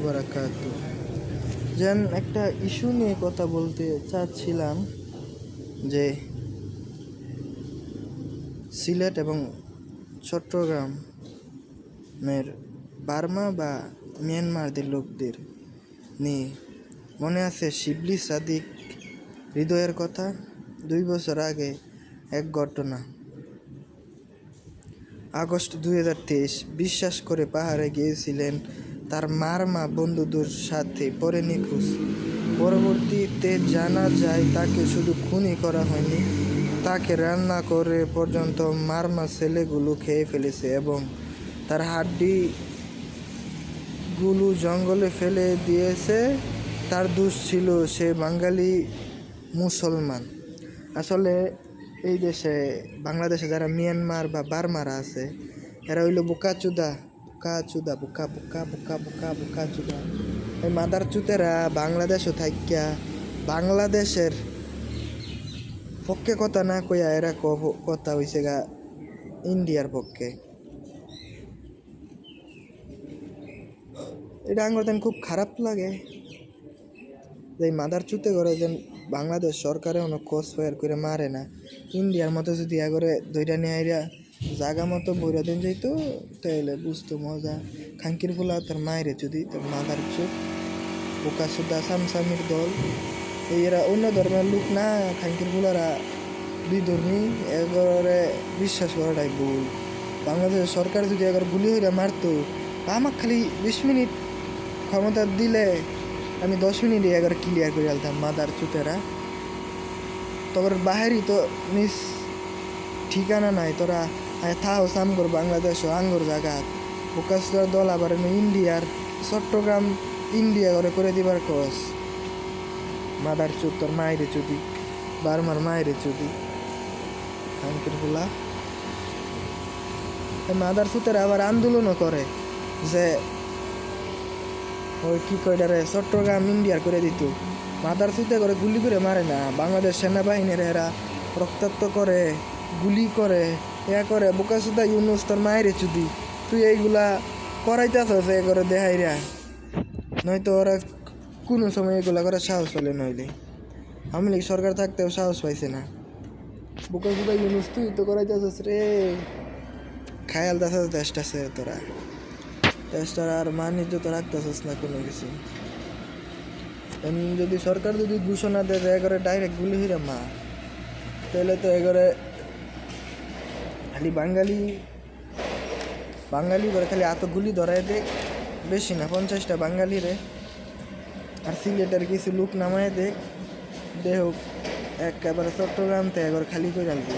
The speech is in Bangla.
বারাকাতুহু। যেন একটা ইস্যু নিয়ে কথা বলতে চাচ্ছিলাম যে সিলেট এবং চট্টগ্রামের বার্মা বা মিয়ানমারদের লোকদের নিয়ে মনে আছে শিবলি সাদিক হৃদয়ের কথা? 2 বছর আগে এক ঘটনা, আগস্ট 2023, বিশ্বাস করে পাহাড়ে গিয়েছিলেন তার মারমা বন্ধুদের সাথে, পরে নিখোঁজ। পরবর্তীতে জানা যায় তাকে শুধু খুনই করা হয়নি, তাকে রান্না করে পর্যন্ত মারমা ছেলেগুলো খেয়ে ফেলেছে এবং তার হাড্ডিগুলো জঙ্গলে ফেলে দিয়েছে। তার দোষ ছিল সে বাঙালি মুসলমান। আসলে এই দেশে বাংলাদেশে যারা মিয়ানমার বা বার্মারা আছে এরা হইল বোকাচুদা। এই মাদার চুতেরা বাংলাদেশও থাইকা বাংলাদেশের পক্ষে কথা না কইয়া এরা কথা হইছে গা ইন্ডিয়ার পক্ষে। এটা আমার দেন খুব খারাপ লাগে যে মাদার চুতে করে যেন বাংলাদেশ সরকারে অনেক ক্রস ফায়ার করে মারে না। ইন্ডিয়ার মতো যদি করে দুইটা নিয়ে আইরা জাগা মতো বইরা দিন যাইতো তাহলে বুঝতো মজা। খাঙ্কির ফুলা তার মায়েরে যদি তার মাদার চুপ বোকা সুদা সামসামির দল এরা অন্য ধর্মের লোক না। খাঙ্কির ফুলারা বিধর্মী, এগরে বিশ্বাস করাটাই ভুল। বাংলাদেশের সরকার যদি একবার গুলি হইরা মারতো, আমাকে খালি 20 মিনিট ক্ষমতা দিলে আমি 10 মিনিটে একবার ক্লিয়ার করে আলতাম মাদার চুতেরা। তোর বাহারি তো নিজ ঠিকানা নাই, তোরা থাও সামগর বাংলাদেশ ও আঙ্গর জায়গা বোকাসুদার দল আবার ইন্ডিয়ার চট্টগ্রাম ইন্ডিয়া করে দিবার কস। মাদার চুত তোর মায়েরে চুদি, বারমার মায়েরে চুদি খানকির ফুলা। মাদার চুতেরা আবার আন্দোলনও করে যে ওই কি কয়টারে চট্টগ্রাম ইন্ডিয়ার করে দিত। মাদার চুতে করে গুলি করে মারে না, বাংলাদেশ সেনাবাহিনীর এরা রক্তাক্ত করে, গুলি করে, করে। বোকাসুদা ইউনুস তোর মায়েরে চুদি, তুই এইগুলা করাইতেছ এ করে দেখাইরা, নয়তো ওরা কোনো সময় এগুলা করে সাহস পেলে নইলে। আওয়ামী লীগ সরকার থাকতেও সাহস পাইছে না। বোকাসুদা ইউনুস তুই তো করাইতেছিস রে, খায়াল দাস দেশটাছে তোরা, দেশটার আর মানিজ্য তো রাখতেছিস না কোনো কিছু। যদি সরকার যদি ঘোষণা দেয় এগরে ডাইরেক্ট গুলি হইরা মা, তাহলে তো এগরে খালি বাঙালি করে খালি এত গুলি ধরায় দেখ, বেশি না 50টা বাঙালি রে আর সিলেটের কিছু লোক নামায় দেখ, দেহ একেবারে চট্টগ্রাম তো একবার খালি করে আনবে।